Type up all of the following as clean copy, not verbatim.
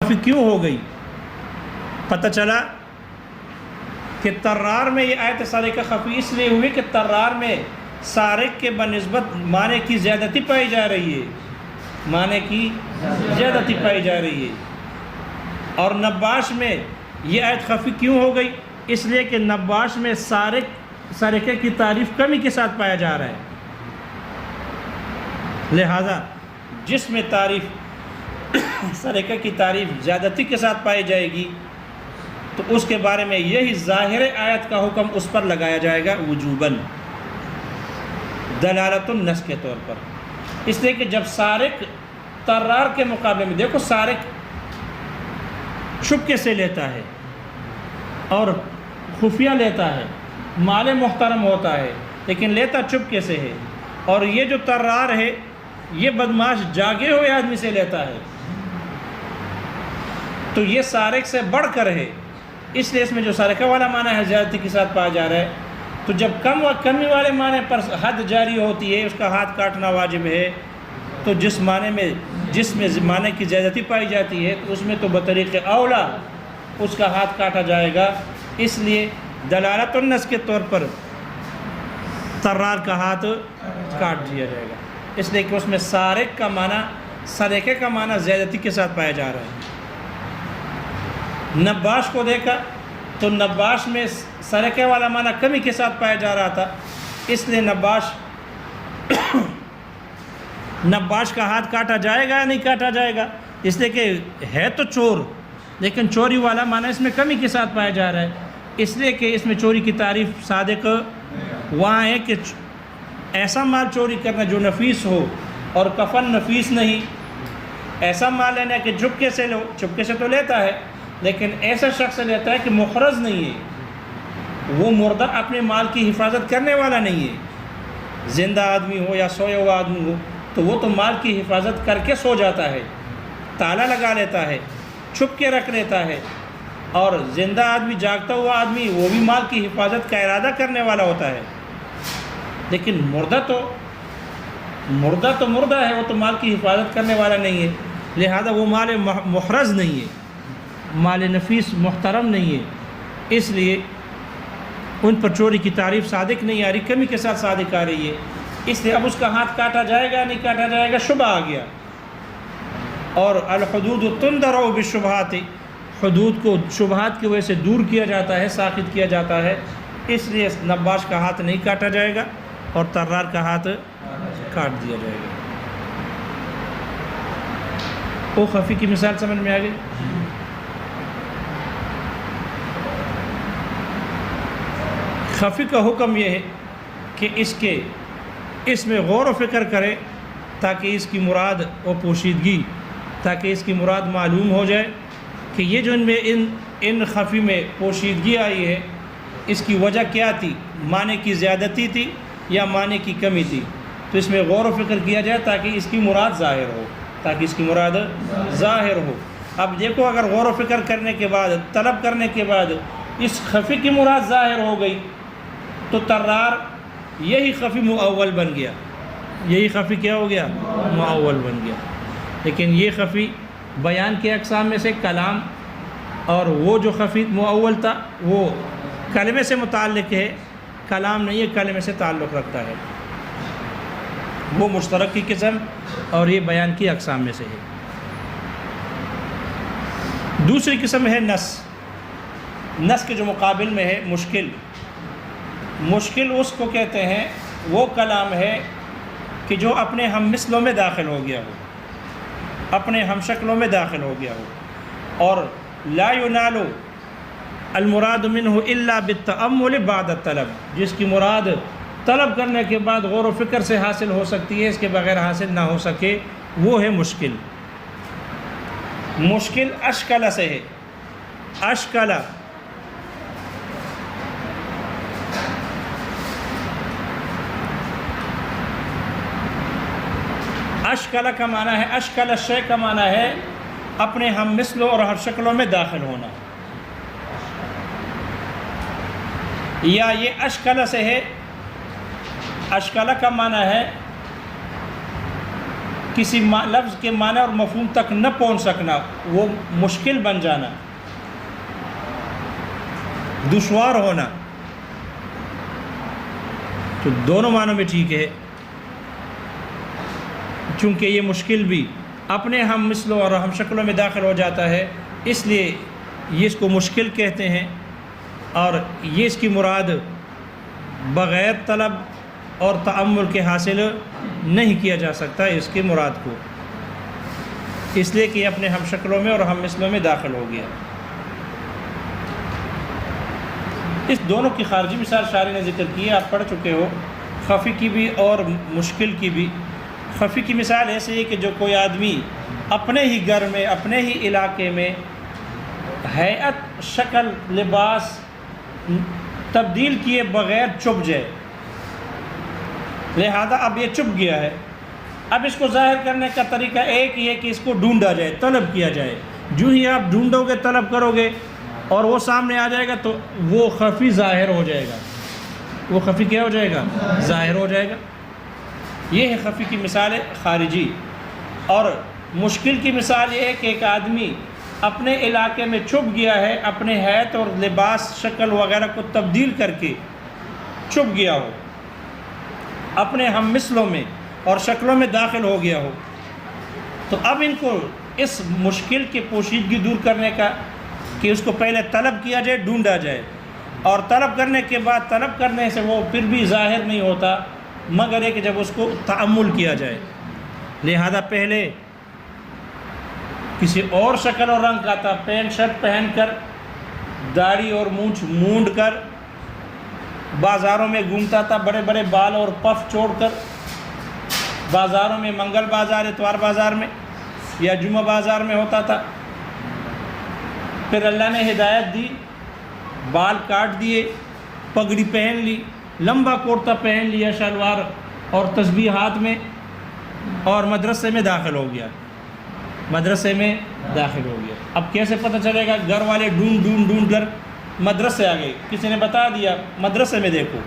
خفی کیوں ہو گئی؟ پتہ چلا کہ طرار میں یہ آیت سارقہ خفی اس لیے ہوئی کہ طرار میں سارق کے بنسبت معنی کی زیادتی پائی جا رہی ہے، معنی کی زیادتی پائی جا رہی ہے۔ اور نباش میں یہ آیت خفی کیوں ہو گئی؟ اس لیے کہ نباش میں سارقے کی تعریف کمی کے ساتھ پایا جا رہا ہے، لہذا جس میں تعریف سارقے کی تعریف زیادتی کے ساتھ پائی جائے گی تو اس کے بارے میں یہی ظاہر آیت کا حکم اس پر لگایا جائے گا وجوباً، دلالت النص کے طور پر۔ اس لیے کہ جب سارق طرار کے مقابلے میں، دیکھو سارق چپکے سے لیتا ہے اور خفیہ لیتا ہے، مال محترم ہوتا ہے لیکن لیتا چپکے سے ہے، اور یہ جو طرار ہے یہ بدماش جاگے ہوئے آدمی سے لیتا ہے، تو یہ سارق سے بڑھ کر ہے۔ اس لیے اس میں جو سارقہ والا معنی ہے زیادتی کے ساتھ پایا جا رہا ہے، تو جب کمی والے معنی پر حد جاری ہوتی ہے، اس کا ہاتھ کاٹنا واجب ہے، تو جس میں معنی کی زیادتی پائی جاتی ہے تو اس میں تو بطریق اولا اس کا ہاتھ کاٹا جائے گا۔ اس لیے دلالت النص کے طور پر طرار کا ہاتھ کاٹ دیا جائے گا، اس لیے کہ اس میں سارقے کا معنی زیادتی کے ساتھ پایا جا رہا ہے۔ نباش کو دیکھا تو نباش میں سرقے والا معنی کمی کے ساتھ پایا جا رہا تھا، اس لیے نباش کا ہاتھ کاٹا جائے گا یا نہیں کاٹا جائے گا؟ اس لیے کہ ہے تو چور، لیکن چوری والا معنی اس میں کمی کے ساتھ پایا جا رہا ہے، اس لیے کہ اس میں چوری کی تعریف صادق وہاں ہے کہ ایسا مال چوری کرنا جو نفیس ہو اور کفن نفیس نہیں، ایسا مال لینا کہ چپکے سے لو، چپکے سے تو لیتا ہے لیکن ایسا شخص لیتا ہے کہ محرز نہیں ہے، وہ مردہ اپنے مال کی حفاظت کرنے والا نہیں ہے، زندہ آدمی ہو یا سویا ہوا آدمی ہو تو وہ تو مال کی حفاظت کر کے سو جاتا ہے، تالا لگا لیتا ہے، چھپ کے رکھ لیتا ہے، اور زندہ آدمی جاگتا ہوا آدمی وہ بھی مال کی حفاظت کا ارادہ کرنے والا ہوتا ہے، لیکن مردہ تو مردہ ہے، وہ تو مال کی حفاظت کرنے والا نہیں ہے، لہذا وہ مال محرز نہیں ہے، مال نفیس محترم نہیں ہے، اس لیے ان پر چوری کی تعریف صادق نہیں آ رہی، کمی کے ساتھ صادق آ رہی ہے، اس لیے اب اس کا ہاتھ کاٹا جائے گا نہیں کاٹا جائے گا، شبہ آ گیا۔ اور الحدود تندرع بالشبہات، حدود کو شبہات کی وجہ سے دور کیا جاتا ہے، ساخط کیا جاتا ہے، اس لیے نباش کا ہاتھ نہیں کاٹا جائے گا اور طرار کا ہاتھ کاٹ دیا جائے گا۔ وہ خفی کی مثال سمجھ میں آ گئی؟ خفی کا حکم یہ ہے کہ اس میں غور و فکر کرے تاکہ اس کی مراد و پوشیدگی، تاکہ اس کی مراد معلوم ہو جائے کہ یہ جو ان خفی میں پوشیدگی آئی ہے اس کی وجہ کیا تھی، معنی کی زیادتی تھی یا معنی کی کمی تھی، تو اس میں غور و فکر کیا جائے تاکہ اس کی مراد ظاہر ہو، اب دیکھو اگر غور و فکر کرنے کے بعد، طلب کرنے کے بعد اس خفی کی مراد ظاہر ہو گئی تو طرار یہی خفی مؤول بن گیا، یہی خفی کیا ہو گیا؟ مؤول بن گیا۔ لیکن یہ خفی بیان کے اقسام میں سے کلام، اور وہ جو خفی مؤول تھا وہ کلمے سے متعلق ہے، کلام نہیں ہے، کلمے سے تعلق رکھتا ہے، وہ مشترک کی قسم اور یہ بیان کی اقسام میں سے ہے۔ دوسری قسم ہے نص کے جو مقابل میں ہے مشکل اس کو کہتے ہیں، وہ کلام ہے کہ جو اپنے ہم مثلوں میں داخل ہو گیا ہو، اپنے ہم شکلوں میں داخل ہو گیا ہو، اور لا ینال المراد منہ الا بالتأمل بعد الطلب، جس کی مراد طلب کرنے کے بعد غور و فکر سے حاصل ہو سکتی ہے، اس کے بغیر حاصل نہ ہو سکے، وہ ہے مشکل اشکل سے ہے، اشکل کا معنی ہے، اشکل الشیء کا معنی ہے اپنے ہم مثلوں اور ہر شکلوں میں داخل ہونا، یا یہ اشکل سے ہے، اشکل کا معنی ہے کسی لفظ کے معنی اور مفہوم تک نہ پہنچ سکنا، وہ مشکل بن جانا، دشوار ہونا، تو دونوں معنوں میں ٹھیک ہے، چونکہ یہ مشکل بھی اپنے ہم مثلوں اور ہم شکلوں میں داخل ہو جاتا ہے، اس لیے یہ اس کو مشکل کہتے ہیں، اور یہ اس کی مراد بغیر طلب اور تأمل کے حاصل نہیں کیا جا سکتا اس کی مراد کو، اس لیے کہ یہ اپنے ہم شکلوں میں اور ہم مثلوں میں داخل ہو گیا۔ اس دونوں کی خارجی مثال شاعر نے ذکر کی ہے، آپ پڑھ چکے ہو، خفی کی بھی اور مشکل کی بھی۔ خفی کی مثال ایسے ہے کہ جو کوئی آدمی اپنے ہی گھر میں، اپنے ہی علاقے میں ہیئت، شکل، لباس تبدیل کیے بغیر چھپ جائے، لہذا اب یہ چھپ گیا ہے، اب اس کو ظاہر کرنے کا طریقہ ایک ہی ہے کہ اس کو ڈھونڈا جائے، طلب کیا جائے۔ جو ہی آپ ڈھونڈو گے، طلب کرو گے اور وہ سامنے آ جائے گا تو وہ خفی ظاہر ہو جائے گا، وہ خفی کیا ہو جائے گا؟ ظاہر ہو جائے گا۔ یہ ہے خفی کی مثال خارجی۔ اور مشکل کی مثال یہ ہے کہ ایک آدمی اپنے علاقے میں چھپ گیا ہے، اپنے ہیئت اور لباس، شکل وغیرہ کو تبدیل کر کے چھپ گیا ہو، اپنے ہم مثلوں میں اور شکلوں میں داخل ہو گیا ہو، تو اب ان کو اس مشکل کی پوشیدگی دور کرنے کا کہ اس کو پہلے طلب کیا جائے، ڈھونڈا جائے، اور طلب کرنے کے بعد طلب کرنے سے وہ پھر بھی ظاہر نہیں ہوتا مگر ہے کہ جب اس کو تأمل کیا جائے۔ لہذا پہلے کسی اور شکل اور رنگ کا تھا، پینٹ شرٹ پہن کر، داڑھی اور مونچھ مونڈ کر بازاروں میں گھومتا تھا، بڑے بڑے بال اور پف چھوڑ کر بازاروں میں، منگل بازار، اتوار بازار میں یا جمعہ بازار میں ہوتا تھا۔ پھر اللہ نے ہدایت دی، بال کاٹ دیے، پگڑی پہن لی، لمبا کرتا پہن لیا، شلوار اور تسبیح ہاتھ میں، اور مدرسے میں داخل ہو گیا، مدرسے میں داخل ہو گیا۔ اب کیسے پتہ چلے گا؟ گھر والے ڈھونڈ کر مدرسے آ گئے، کسی نے بتا دیا مدرسے میں دیکھو،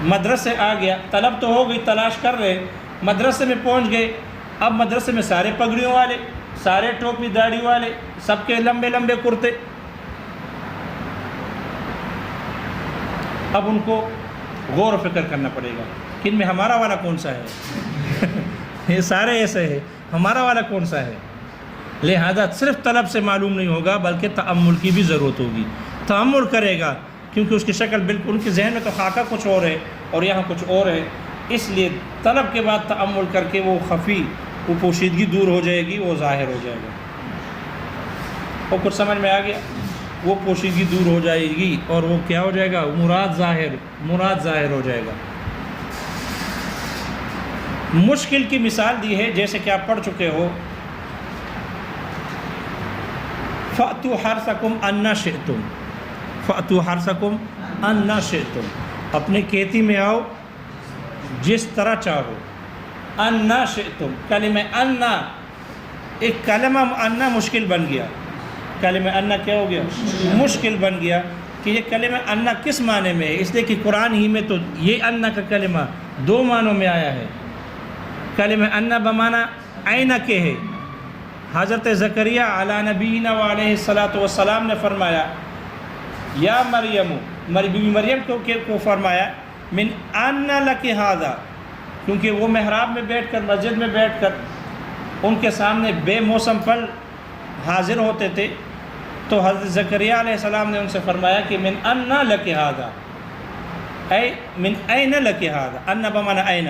مدرسے آ گیا، طلب تو ہو گئی، تلاش کر رہے، مدرسے میں پہنچ گئے۔ اب مدرسے میں سارے پگڑیوں والے، سارے ٹوپی داڑھی والے، سب کے لمبے لمبے کرتے۔ اب ان کو غور و فکر کرنا پڑے گا کہ ان میں ہمارا والا کون سا ہے؟ یہ سارے ایسے ہیں، ہمارا والا کون سا ہے؟ لہذا صرف طلب سے معلوم نہیں ہوگا بلکہ تأمل کی بھی ضرورت ہوگی۔ تأمل کرے گا کیونکہ اس کی شکل بالکل، ان کے ذہن میں تو خاکہ کچھ اور ہے اور یہاں کچھ اور ہے، اس لیے طلب کے بعد تأمل کر کے وہ خفی، وہ پوشیدگی دور ہو جائے گی، وہ ظاہر ہو جائے گا۔ اور کچھ سمجھ میں آ گیا؟ وہ پوشیدگی دور ہو جائے گی اور وہ کیا ہو جائے گا؟ مراد ظاہر ہو جائے گا۔ مشکل کی مثال دی ہے جیسے کہ آپ پڑھ چکے ہو، فَأْتُوا حَرْثَكُمْ أَنَّا شِئْتُمْ، فَأْتُوا حَرْثَكُمْ أَنَّا شِئْتُمْ، اپنے کھیتی میں آؤ جس طرح چاہو۔ أَنَّا شِئْتُمْ، کلمہ انا، ایک کلمہ انا مشکل بن گیا، کلمہ انا کیا ہو گیا؟ مشکل بن گیا کہ یہ کلمہ انا کس معنی میں ہے، اس لیے کہ قرآن ہی میں تو یہ انا کا کلمہ دو معنوں میں آیا ہے۔ کلمہ انا بمعنی عین کے ہے۔ حضرت زکریا علی نبینا وعلیہ السلام نے فرمایا، یا مریم، بی مریم کو فرمایا، من انا لکی ھذا، کیونکہ وہ محراب میں بیٹھ کر، مسجد میں بیٹھ کر ان کے سامنے بے موسم پھل حاضر ہوتے تھے، تو حضرت زکریا علیہ السلام نے ان سے فرمایا کہ من انا لکی ھذا، اے من این لکی ھذا، انا بمعنی این،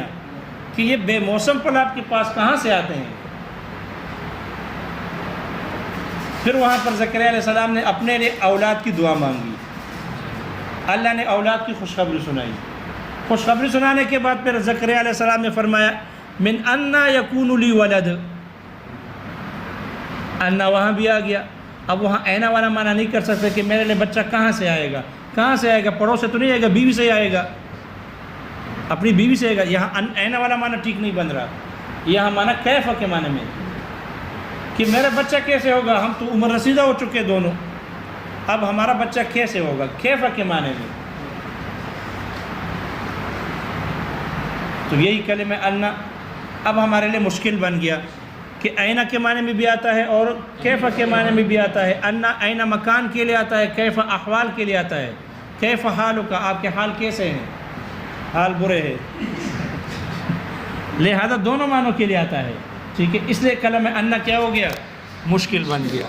کہ یہ بے موسم پھل آپ کے پاس کہاں سے آتے ہیں؟ پھر وہاں پر زکریا علیہ السلام نے اپنے لیے اولاد کی دعا مانگی، اللہ نے اولاد کی خوشخبری سنائی۔ خوشخبری سنانے کے بعد پھر زکریا علیہ السلام نے فرمایا، من انا یکون لی ولد، انا وہاں بھی آ گیا۔ اب وہاں اینا والا معنی نہیں کر سکتے کہ میرے لیے بچہ کہاں سے آئے گا، کہاں سے آئے گا؟ پڑوس سے تو نہیں آئے گا، بیوی سے ہی آئے گا، اپنی بیوی سے آئے گا۔ یہاں اینا والا معنی ٹھیک نہیں بن رہا، یہاں معنی کیف کے معنی میں کہ میرا بچہ کیسے ہوگا، ہم تو عمر رسیدہ ہو چکے دونوں، اب ہمارا بچہ کیسے ہوگا، کیف کے معنی میں۔ تو یہی کلمہ انا اب ہمارے لیے مشکل بن گیا کہ اینا کے معنی میں بھی آتا ہے اور کیف کے معنی میں بھی آتا ہے. اینا مکان کے لیے آتا ہے, کیف احوال کے لیے آتا ہے. کیف حالک, آپ کے حال کیسے ہیں, حال برے ہیں. لہذا دونوں معنوں کے لیے آتا ہے. ٹھیک ہے, اس لیے کلمہ انا کیا ہو گیا, مشکل بن گیا.